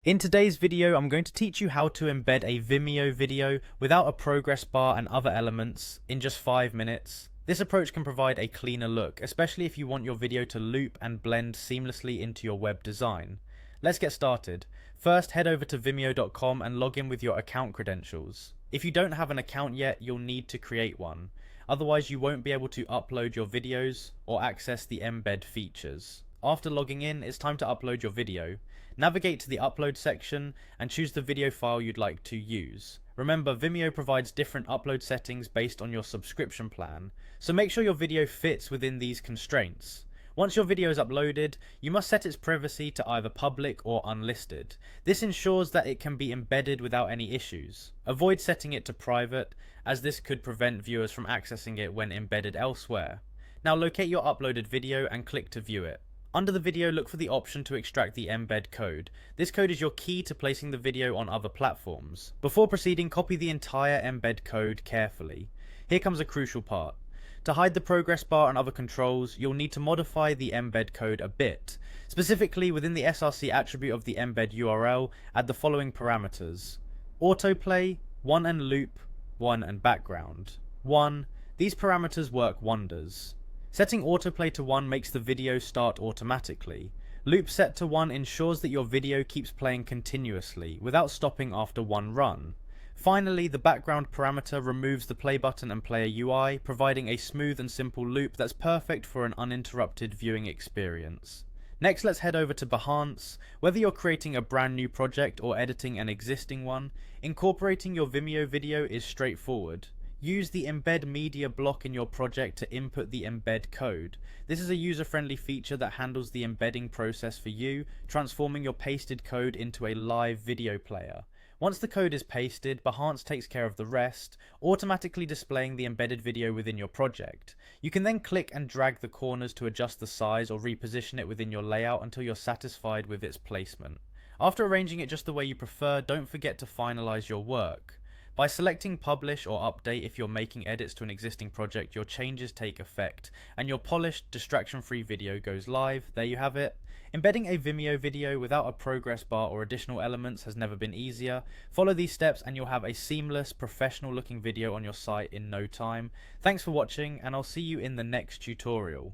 In today's video, I'm going to teach you how to embed a Vimeo video without a progress bar and other elements in just 5 minutes. This approach can provide a cleaner look, especially if you want your video to loop and blend seamlessly into your web design. Let's get started. First, head over to vimeo.com and log in with your account credentials. If you don't have an account yet, you'll need to create one. Otherwise, you won't be able to upload your videos or access the embed features. After logging in, it's time to upload your video. Navigate to the upload section and choose the video file you'd like to use. Remember, Vimeo provides different upload settings based on your subscription plan, so make sure your video fits within these constraints. Once your video is uploaded, you must set its privacy to either public or unlisted. This ensures that it can be embedded without any issues. Avoid setting it to private, as this could prevent viewers from accessing it when embedded elsewhere. Now locate your uploaded video and click to view it. Under the video, look for the option to extract the embed code. This code is your key to placing the video on other platforms. Before proceeding, copy the entire embed code carefully. Here comes a crucial part. To hide the progress bar and other controls, you'll need to modify the embed code a bit. Specifically, within the src attribute of the embed URL, add the following parameters: autoplay, 1 and loop, 1 and background. 1. These parameters work wonders. Setting autoplay to 1 makes the video start automatically. Loop set to 1 ensures that your video keeps playing continuously, without stopping after one run. Finally, the background parameter removes the play button and player UI, providing a smooth and simple loop that's perfect for an uninterrupted viewing experience. Next, let's head over to Behance. Whether you're creating a brand new project or editing an existing one, incorporating your Vimeo video is straightforward. Use the embed media block in your project to input the embed code. This is a user-friendly feature that handles the embedding process for you, transforming your pasted code into a live video player. Once the code is pasted, Behance takes care of the rest, automatically displaying the embedded video within your project. You can then click and drag the corners to adjust the size or reposition it within your layout until you're satisfied with its placement. After arranging it just the way you prefer, don't forget to finalize your work. By selecting publish or update if you're making edits to an existing project, your changes take effect and your polished, distraction-free video goes live. There you have it. Embedding a Vimeo video without a progress bar or additional elements has never been easier. Follow these steps and you'll have a seamless, professional looking video on your site in no time. Thanks for watching, and I'll see you in the next tutorial.